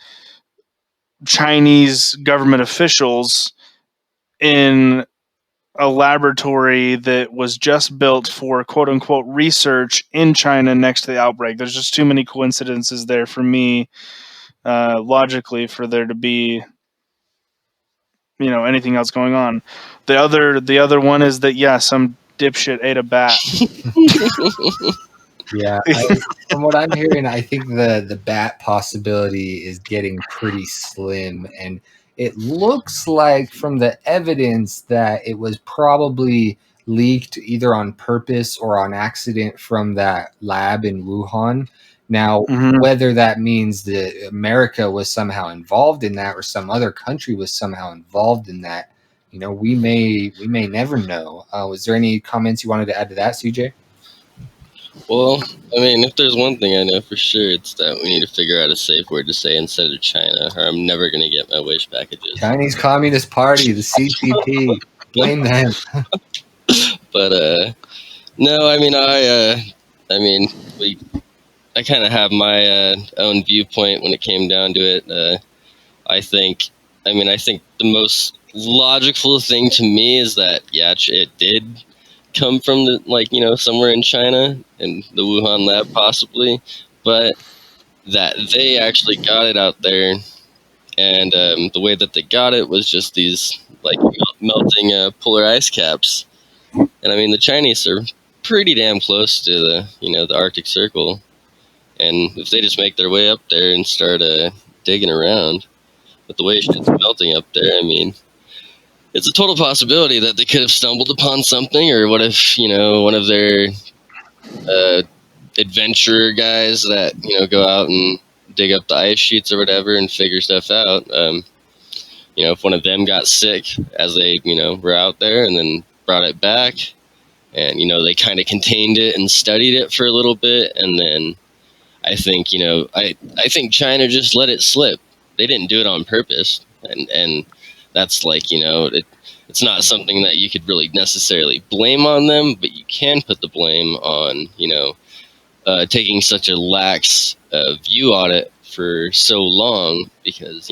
Speaker 2: Chinese government officials in a laboratory that was just built for quote unquote research in China next to the outbreak. There's just too many coincidences there for me, logically, for there to be anything else going on. The other one is that some dipshit ate a bat.
Speaker 1: Yeah, from what I'm hearing, I think the bat possibility is getting pretty slim, and it looks like from the evidence that it was probably leaked either on purpose or on accident from that lab in Wuhan. Now,
Speaker 2: Mm-hmm.
Speaker 1: whether that means that America was somehow involved in that or some other country was somehow involved in that, we may never know. Was there any comments you wanted to add to that, CJ?
Speaker 3: Well, I mean, if there's one thing I know for sure, it's that we need to figure out a safe word to say instead of China, or I'm never going to get my wish packages.
Speaker 1: Chinese Communist Party, the CCP. Blame them.
Speaker 3: But no, I mean, I kind of have my own viewpoint when it came down to it. I think the most logical thing to me is that it did come from somewhere in China and the Wuhan lab possibly, but that they actually got it out there, and the way that they got it was just these melting polar ice caps, and I mean the Chinese are pretty damn close to the Arctic Circle, and if they just make their way up there and start digging around, with the way shit's melting up there, I mean, it's a total possibility that they could have stumbled upon something, or what if, one of their adventurer guys that, go out and dig up the ice sheets or whatever and figure stuff out. If one of them got sick as they, were out there and then brought it back and, they kind of contained it and studied it for a little bit. And then I think, I think China just let it slip. They didn't do it on purpose. And that's it's not something that you could really necessarily blame on them, but you can put the blame on, taking such a lax view on it for so long, because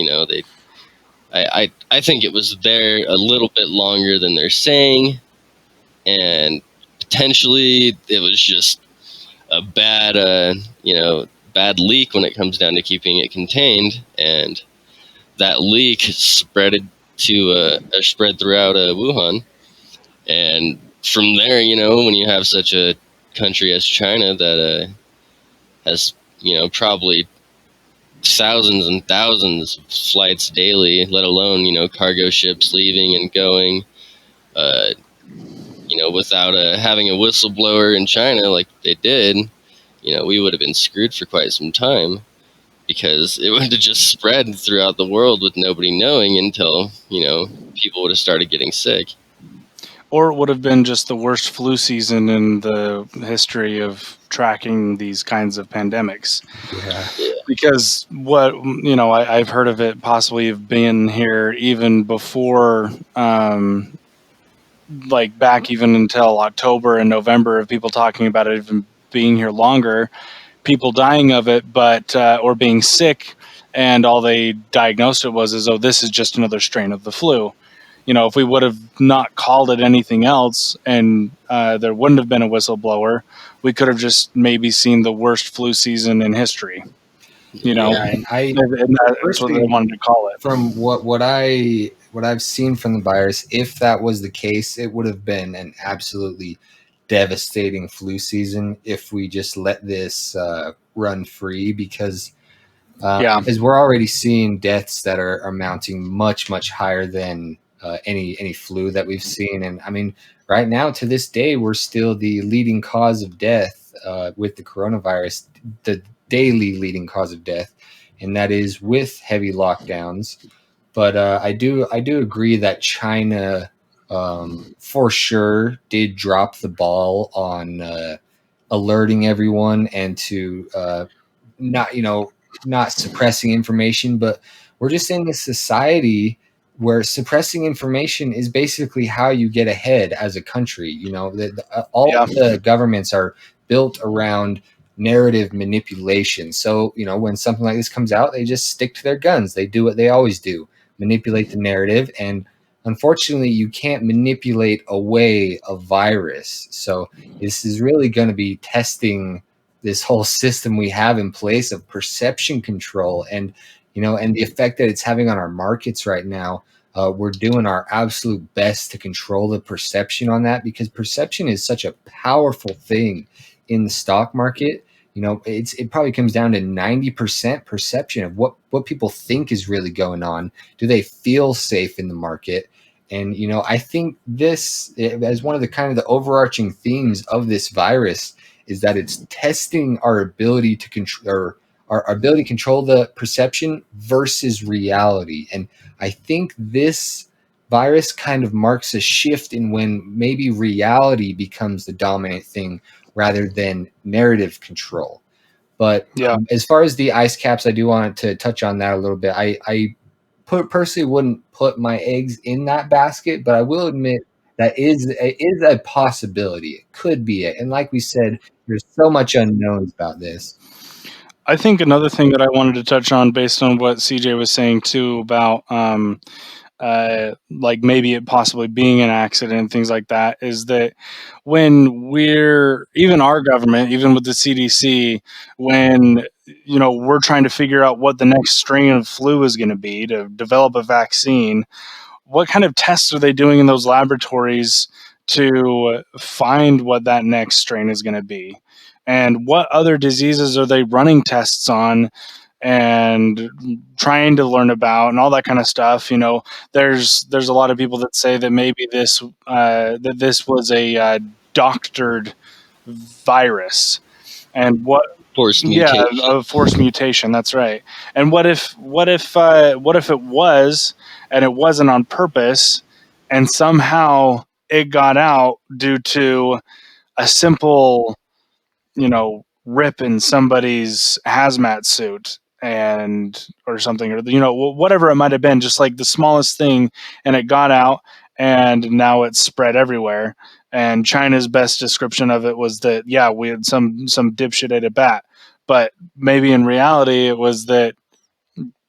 Speaker 3: I think it was there a little bit longer than they're saying, and potentially it was just a bad bad leak when it comes down to keeping it contained, and that leak spread throughout Wuhan, and from there, when you have such a country as China that has probably thousands and thousands of flights daily, let alone cargo ships leaving and going, uh, without having a whistleblower in China like they did, we would have been screwed for quite some time, because it would have just spread throughout the world with nobody knowing until, people would have started getting sick.
Speaker 2: Or it would have been just the worst flu season in the history of tracking these kinds of pandemics.
Speaker 1: Yeah.
Speaker 2: Because I've heard of it possibly have been here even before, like back even until October and November, of people talking about it even being here longer, people dying of it, but or being sick, and all they diagnosed it was as, oh, this is just another strain of the flu. If we would have not called it anything else, and there wouldn't have been a whistleblower, we could have just maybe seen the worst flu season in history.
Speaker 1: Yeah,
Speaker 2: And that's what they wanted to call it.
Speaker 1: From what I've seen from the virus, if that was the case, it would have been an absolutely devastating flu season if we just let this run free, because we're already seeing deaths that are mounting much higher than any flu that we've seen. And I mean, right now to this day, we're still the leading cause of death with the coronavirus, the daily leading cause of death, and that is with heavy lockdowns. But I do agree that China for sure did drop the ball on alerting everyone, and to not suppressing information. But we're just in a society where suppressing information is basically how you get ahead as a country. All of the governments are built around narrative manipulation. So, when something like this comes out, they just stick to their guns. They do what they always do, manipulate the narrative. And unfortunately, you can't manipulate away a virus. So this is really going to be testing this whole system we have in place of perception control, and the effect that it's having on our markets right now. We're doing our absolute best to control the perception on that, because perception is such a powerful thing in the stock market. It probably comes down to 90% perception of what people think is really going on. Do they feel safe in the market? And I think this, as one of the overarching themes of this virus, is that it's testing our ability to control, or our ability to control the perception versus reality. And I think this virus kind of marks a shift in when maybe reality becomes the dominant thing rather than narrative control. But as far as the ice caps, I do want to touch on that a little bit. I personally wouldn't put my eggs in that basket, but I will admit that is a possibility. It could be it. And like we said, there's so much unknowns about this.
Speaker 2: I think another thing that I wanted to touch on, based on what CJ was saying too, about like maybe it possibly being an accident and things like that, is that when even our government, even with the CDC, when we're trying to figure out what the next strain of flu is going to be to develop a vaccine, what kind of tests are they doing in those laboratories to find what that next strain is going to be? And what other diseases are they running tests on and trying to learn about, and all that kind of stuff? There's a lot of people that say that maybe this was a doctored virus, and
Speaker 3: forced mutation.
Speaker 2: a forced mutation. That's right. And what if it was, and it wasn't on purpose, and somehow it got out due to a simple, rip in somebody's hazmat suit, or something, or whatever it might have been, just like the smallest thing, and it got out, and now it's spread everywhere. And China's best description of it was that, yeah, we had some dipshit ate a bat, but maybe in reality it was that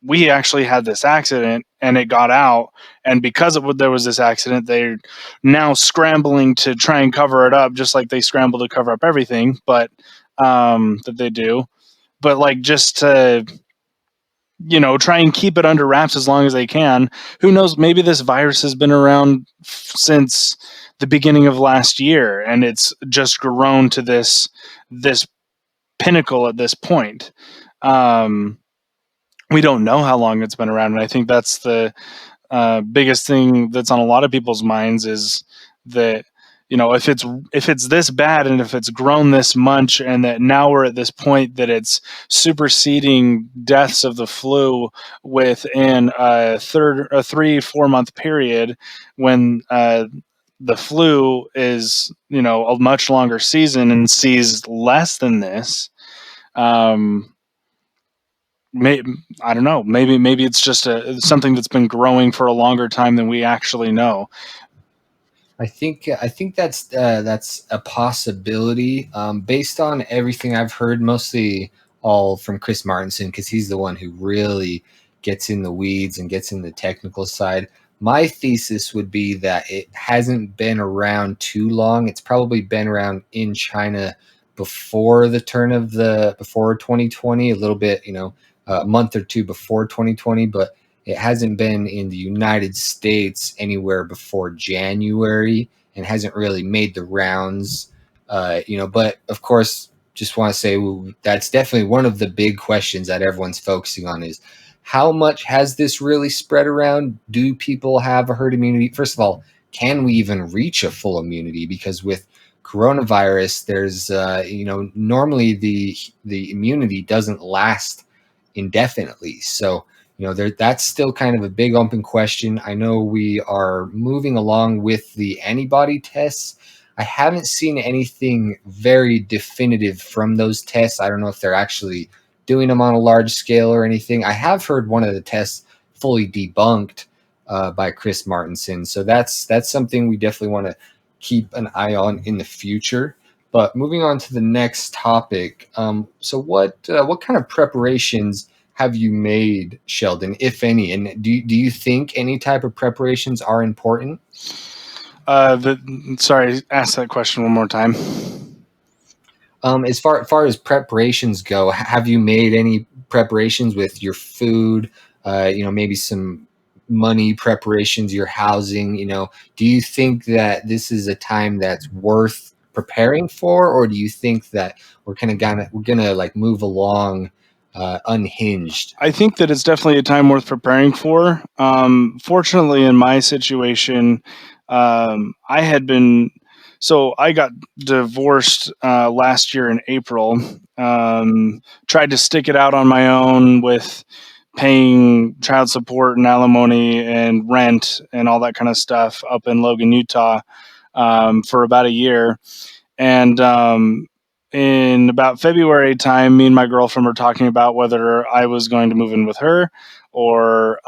Speaker 2: we actually had this accident and it got out. And because there was this accident, they're now scrambling to try and cover it up, just like they scramble to cover up everything, but that they do. But like just to try and keep it under wraps as long as they can. Who knows? Maybe this virus has been around since the beginning of last year, and it's just grown to this pinnacle at this point. We don't know how long it's been around, and I think that's the biggest thing that's on a lot of people's minds is that if it's this bad and if it's grown this much and that now we're at this point that it's superseding deaths of the flu within a 3-4 month period when the flu is a much longer season and sees less than this. I don't know. Maybe it's just something that's been growing for a longer time than we actually know.
Speaker 1: I think that's a possibility based on everything I've heard, mostly all from Chris Martinson, because he's the one who really gets in the weeds and gets in the technical side. My thesis would be that it hasn't been around too long. It's probably been around in China before before 2020, a little bit, a month or two before 2020, but it hasn't been in the United States anywhere before January and hasn't really made the rounds. But of course, just want to say that's definitely one of the big questions that everyone's focusing on is how much has this really spread around? Do people have a herd immunity? First of all, can we even reach a full immunity? Because with coronavirus, there's normally the immunity doesn't last indefinitely. So that's still kind of a big open question. I know we are moving along with the antibody tests. I haven't seen anything very definitive from those tests. I don't know if they're actually doing them on a large scale or anything. I have heard one of the tests fully debunked by Chris Martinson. So that's something we definitely want to keep an eye on in the future. But moving on to the next topic. So what kind of preparations have you made, Sheldon, if any? And do you think any type of preparations are important?
Speaker 2: Sorry, ask that question one more time.
Speaker 1: As far as preparations go, have you made any preparations with your food? Maybe some money preparations, your housing. Do you think that this is a time that's worth preparing for, or do you think that we're gonna like move along unhinged?
Speaker 2: I think that it's definitely a time worth preparing for. Fortunately, in my situation, I had been I got divorced last year in April. Tried to stick it out on my own with paying child support and alimony and rent and all that kind of stuff up in Logan, Utah, for about a year. And in about February time, me and my girlfriend were talking about whether I was going to move in with her or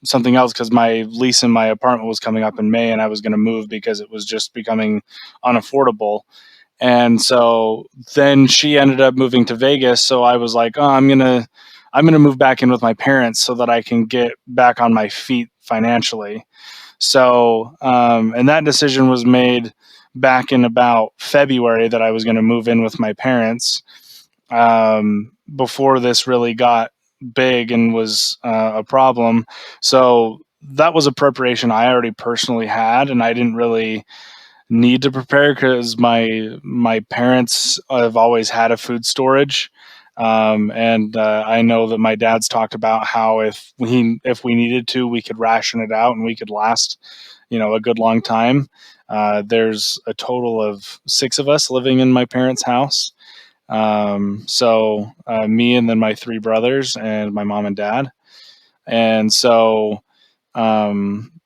Speaker 2: something else, because my lease in my apartment was coming up in May and I was going to move because it was just becoming unaffordable. And so then she ended up moving to Vegas. So I was like, oh, I'm gonna move back in with my parents so that I can get back on my feet financially. So, and that decision was made back in about February that I was going to move in with my parents, before this really got big and was a problem. So that was a preparation I already personally had, and I didn't really need to prepare because my parents have always had a food storage. And I know that my dad's talked about how if we needed to, we could ration it out and we could last, a good long time. There's a total of 6 of us living in my parents' house. Me and then my 3 brothers and my mom and dad. And so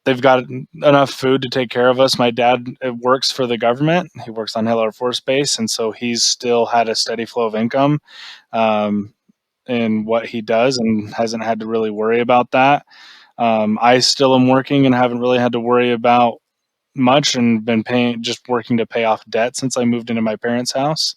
Speaker 2: they've got enough food to take care of us. My dad works for the government. He works on Hill Air Force Base, and so he's still had a steady flow of income in what he does and hasn't had to really worry about that. I still am working and haven't really had to worry about much and been just working to pay off debt since I moved into my parents' house.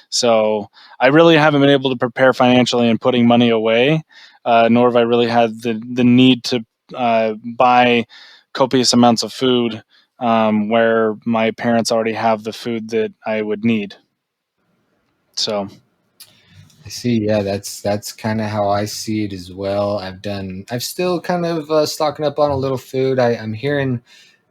Speaker 2: So I really haven't been able to prepare financially and putting money away, nor have I really had the need to buy copious amounts of food where my parents already have the food that I would need. So
Speaker 1: I see. Yeah, that's kind of how I see it as well. I've still kind of stocking up on a little food. I'm hearing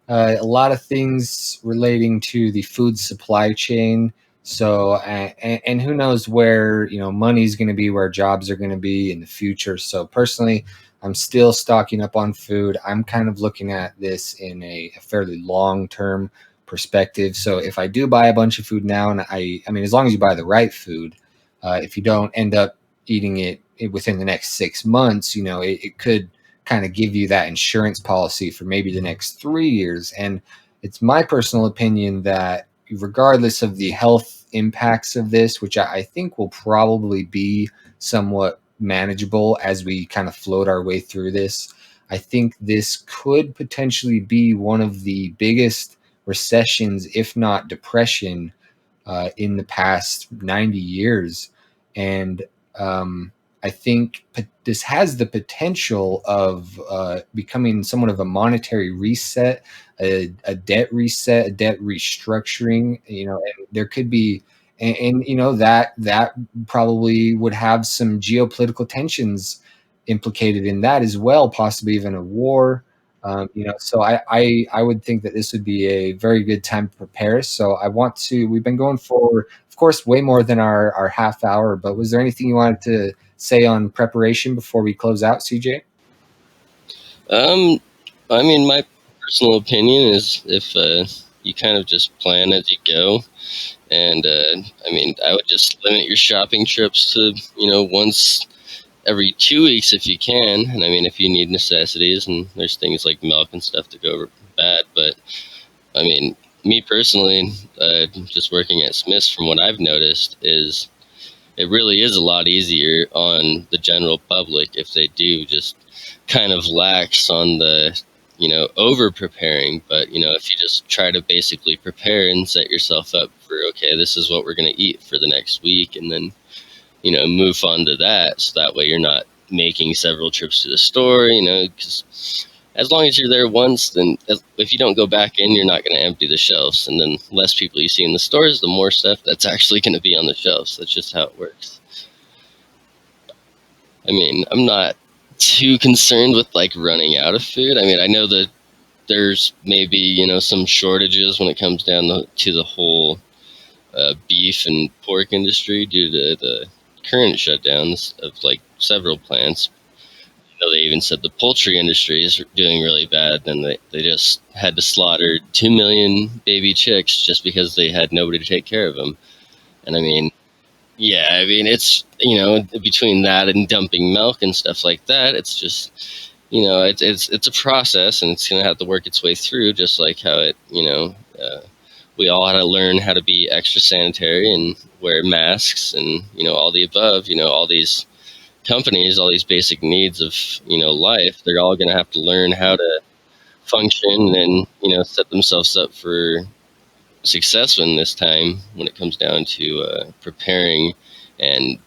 Speaker 1: a lot of things relating to the food supply chain. So, and who knows where, money's going to be, where jobs are going to be in the future. So personally, I'm still stocking up on food. I'm kind of looking at this in a fairly long-term perspective. So if I do buy a bunch of food now, and I mean, as long as you buy the right food, if you don't end up eating it within the next 6 months, it could kind of give you that insurance policy for maybe the next 3 years. And it's my personal opinion that regardless of the health impacts of this, which I think will probably be somewhat manageable as we kind of float our way through this, I think this could potentially be one of the biggest recessions, if not depression, in the past 90 years. And I think this has the potential of becoming somewhat of a monetary reset, a debt reset, a debt restructuring. And there could be, that probably would have some geopolitical tensions implicated in that as well, possibly even a war. So I would think that this would be a very good time to prepare. So we've been going for, of course, way more than our half hour, but was there anything you wanted to say on preparation before we close out, CJ?
Speaker 3: I mean, my personal opinion is if you kind of just plan as you go, and I mean, I would just limit your shopping trips to once every 2 weeks if you can. And I mean, if you need necessities, and there's things like milk and stuff to go bad, but I mean, me personally, just working at Smith's, from what I've noticed, is it really is a lot easier on the general public if they do just kind of lax on the over preparing. But if you just try to basically prepare and set yourself up for, okay, this is what we're going to eat for the next week, and then move on to that, so that way you're not making several trips to the store, because as long as you're there once, then if you don't go back in, you're not going to empty the shelves. And then less people you see in the stores, the more stuff that's actually going to be on the shelves. That's just how it works. I mean, I'm not too concerned with like running out of food. I mean, I know that there's maybe, some shortages when it comes down to the whole beef and pork industry due to the current shutdowns of like several plants. They even said the poultry industry is doing really bad, and they just had to slaughter 2 million baby chicks just because they had nobody to take care of them. And I mean, yeah, I mean, it's, between that and dumping milk and stuff like that, it's just, it's a process, and it's going to have to work its way through, just like how it, we all had to learn how to be extra sanitary and wear masks and, all the above, all these companies, all these basic needs of life, they're all going to have to learn how to function and set themselves up for success in this time when it comes down to preparing and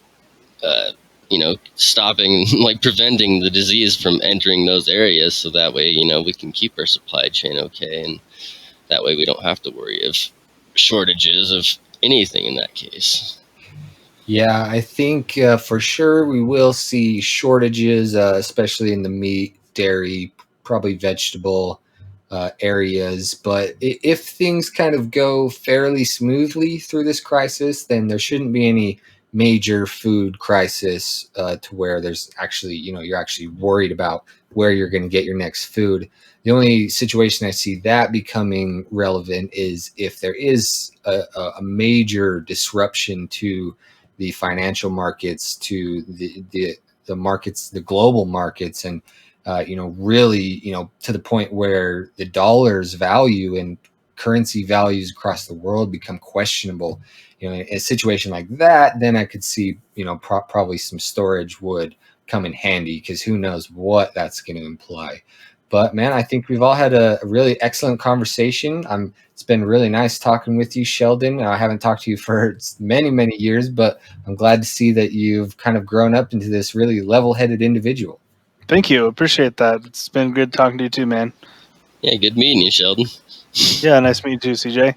Speaker 3: stopping, like preventing the disease from entering those areas, so that way we can keep our supply chain okay, and that way we don't have to worry of shortages of anything in that case.
Speaker 1: Yeah, I think for sure we will see shortages, especially in the meat, dairy, probably vegetable areas. But if things kind of go fairly smoothly through this crisis, then there shouldn't be any major food crisis to where there's actually, you're actually worried about where you're going to get your next food. The only situation I see that becoming relevant is if there is a major disruption to the financial markets, to the markets, the global markets, and really, to the point where the dollar's value and currency values across the world become questionable. In a situation like that, then I could see, probably some storage would come in handy, because who knows what that's going to imply. But man, I think we've all had a really excellent conversation. It's been really nice talking with you, Sheldon. I haven't talked to you for many, many years, but I'm glad to see that you've kind of grown up into this really level-headed individual.
Speaker 2: Thank you. Appreciate that. It's been good talking to you too, man.
Speaker 3: Yeah, good meeting you, Sheldon.
Speaker 2: Yeah, nice meeting you too, CJ.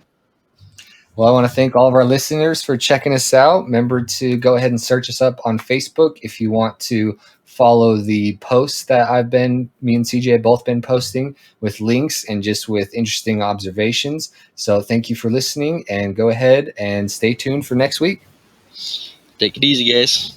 Speaker 1: Well, I want to thank all of our listeners for checking us out. Remember to go ahead and search us up on Facebook if you want to follow the posts that me and CJ have both been posting with links and just with interesting observations. So thank you for listening, and go ahead and stay tuned for next week.
Speaker 3: Take it easy, guys.